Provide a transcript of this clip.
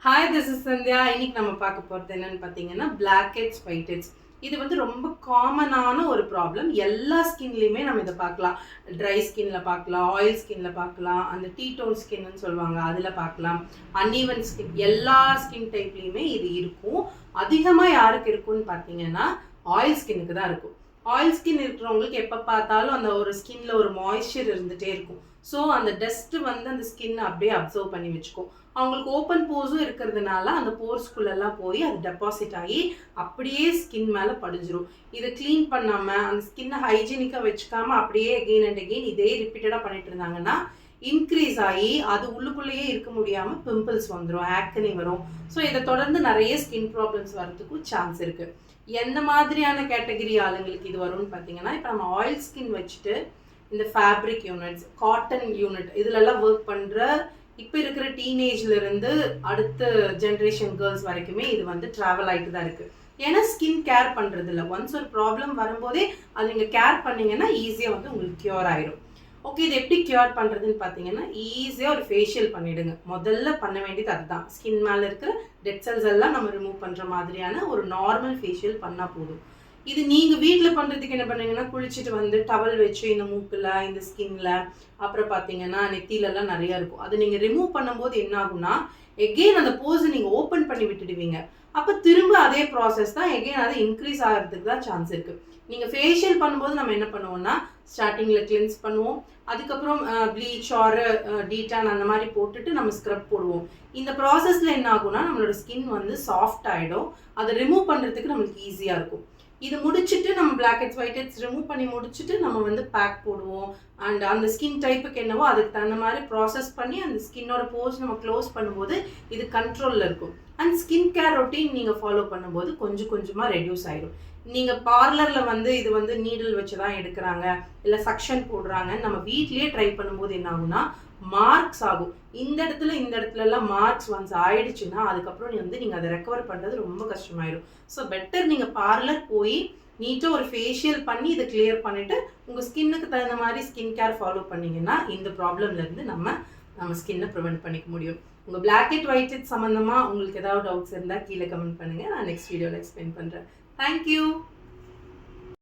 Hi, this is Sandhya. இன்னைக்கு நம்ம பார்க்க போகிறது என்னன்னு பார்த்தீங்கன்னா, பிளாக் ஹெட்ஸ், ஒயிட் ஹெட்ஸ். இது வந்து ரொம்ப காமனான ஒரு ப்ராப்ளம். எல்லா ஸ்கின்லையுமே நம்ம இதை பார்க்கலாம். ட்ரை ஸ்கின்ல பார்க்கலாம், ஆயில் ஸ்கின்ல பார்க்கலாம், அந்த டீ டோன் ஸ்கின்னு சொல்லுவாங்க, அதில் பார்க்கலாம். அன்ஈவன் ஸ்கின், எல்லா ஸ்கின் டைப்லேயுமே இது இருக்கும். அதிகமாக யாருக்கு இருக்குன்னு பார்த்தீங்கன்னா, ஆயில் ஸ்கின்னுக்கு தான் இருக்கும். ஆயில் ஸ்கின் இருக்கிறவங்களுக்கு எப்போ பார்த்தாலும் அந்த ஒரு ஸ்கின்ல ஒரு மாய்ஸ்சர் இருந்துகிட்டே இருக்கும். ஸோ அந்த டஸ்ட்டு வந்து அந்த ஸ்கின்னை அப்படியே அப்சர்வ் பண்ணி வச்சுக்கும். அவங்களுக்கு ஓப்பன் போர்ஸும் இருக்கிறதுனால அந்த போர்ஸ்குள்ளெல்லாம் போய் அது டெபாசிட் ஆகி அப்படியே ஸ்கின் மேலே படிஞ்சிரும். இதை க்ளீன் பண்ணாமல் அந்த ஸ்கின்னை ஹைஜீனிக்காக வச்சுக்காமல் அப்படியே அகெயின் அண்ட் அகெயின் இதே ரிப்பீட்டடாக பண்ணிட்டு இருந்தாங்கன்னா இன்க்ரீஸ் ஆகி அது உள்ளுக்குள்ளேயே இருக்க முடியாமல் பிம்பிள்ஸ் வந்துடும், ஆக்னி வரும். ஸோ இதை தொடர்ந்து நிறைய ஸ்கின் ப்ராப்ளம்ஸ் வரதுக்கும் சான்ஸ் இருக்குது. எந்த மாதிரியான கேட்டகரி ஆளுங்களுக்கு இது வரும்னு பார்த்தீங்கன்னா, இப்போ நம்ம ஆயில் ஸ்கின் வச்சுட்டு இந்த ஃபேப்ரிக் யூனிட்ஸ், காட்டன் யூனிட் இதுலெல்லாம் ஒர்க் பண்ணுற இப்போ இருக்கிற டீனேஜ்லேருந்து அடுத்த ஜென்ரேஷன் கேர்ள்ஸ் வரைக்குமே இது வந்து ட்ராவல் ஆகிட்டு தான் இருக்குது. ஏன்னா ஸ்கின் கேர் பண்ணுறது இல்லை. ஒன்ஸ் ஒரு ப்ராப்ளம் வரும்போதே அது நீங்கள் கேர் பண்ணிங்கன்னா ஈஸியாக வந்து உங்களுக்கு க்யூர் ஆகிடும். ஓகே, இது எப்படி க்யூர் பண்ணுறதுன்னு பார்த்தீங்கன்னா, ஈஸியாக ஒரு ஃபேஷியல் பண்ணிவிடுங்க. முதல்ல பண்ண வேண்டியது அதுதான். ஸ்கின் மேலே இருக்கிற டெட் செல்ஸ் எல்லாம் நம்ம ரிமூவ் பண்ணுற மாதிரியான ஒரு நார்மல் ஃபேஷியல் பண்ணால் போதும். இது நீங்கள் வீட்டில் பண்ணுறதுக்கு என்ன பண்ணுங்கன்னா, குளிச்சுட்டு வந்து டவல் வச்சு இந்த மூக்கில், இந்த ஸ்கின்ல, அப்புறம் பார்த்தீங்கன்னா நெத்திலெல்லாம் நிறையா இருக்கும். அது நீங்கள் ரிமூவ் பண்ணும்போது என்ன ஆகும்னா, எகெயின் அந்த போர்ஸை நீங்கள் ஓப்பன் பண்ணி விட்டுடுவீங்க. அப்போ திரும்ப அதே ப்ராசஸ் தான், எகெயின் அது இன்க்ரீஸ் ஆகிறதுக்கு தான் சான்ஸ் இருக்குது. நீங்கள் ஃபேஷியல் பண்ணும்போது நம்ம என்ன பண்ணுவோம்னா, ஸ்டார்டிங்கில் கிளென்ஸ் பண்ணுவோம், அதுக்கப்புறம் ப்ளீச் ஆர் டீடான் அந்த மாதிரி போட்டுட்டு நம்ம ஸ்க்ரப் போடுவோம். இந்த ப்ராசஸில் என்ன ஆகும்னா, நம்மளோட ஸ்கின் வந்து சாஃப்ட் ஆகிடும். அதை ரிமூவ் பண்ணுறதுக்கு நம்மளுக்கு ஈஸியாக இருக்கும். இது முடிச்சுட்டு நம்ம blackheads, whiteheads remove பண்ணி முடிச்சுட்டு நம்ம வந்து பேக் போடுவோம். அண்ட் அந்த ஸ்கின் டைப்புக்கு என்னவோ அதுக்கு தகுந்த மாதிரி ப்ராசஸ் பண்ணி அந்த ஸ்கின்னோட போர்ஸ் நம்ம க்ளோஸ் பண்ணும்போது இது கண்ட்ரோலில் இருக்கும். அண்ட் ஸ்கின் கேர் ரொட்டீன் நீங்கள் ஃபாலோ பண்ணும்போது கொஞ்சம் கொஞ்சமாக ரெடியூஸ் ஆகிடும். நீங்கள் பார்லரில் வந்து இது வந்து நீடில் வச்சு தான் எடுக்கிறாங்க, இல்லை சக்ஷன் போடுறாங்க, நம்ம வீட்லேயே ட்ரை பண்ணும்போது என்ன ஆகும்னா மார்க்ஸ் ஆகும். இந்த இடத்துலலாம் மார்க்ஸ் ஒன்ஸ் ஆயிடுச்சுன்னா அதுக்கப்புறம் நீங்கள் அதை ரெக்கவர் பண்ணுறது ரொம்ப கஷ்டமாயிடும். ஸோ பெட்டர் நீங்கள் பார்லர் போய் நீட்டாக ஒரு ஃபேஷியல் பண்ணி இதை கிளியர் பண்ணிவிட்டு உங்கள் ஸ்கின்னுக்கு தகுந்த மாதிரி ஸ்கின் கேர் ஃபாலோ பண்ணிங்கன்னா இந்த ப்ராப்ளம்லேருந்து நம்ம ஸ்கின்னை ப்ரிவெண்ட் பண்ணிக்க முடியும். உங்கள் பிளாக் ஹெட், ஒயிட் ஹெட் சம்மந்தமாக உங்களுக்கு ஏதாவது டவுட்ஸ் இருந்தால் கீழே கமெண்ட் பண்ணுங்கள். நான் நெக்ஸ்ட் வீடியோவில் எக்ஸ்பிளைன் பண்ணுறேன். தேங்க்யூ.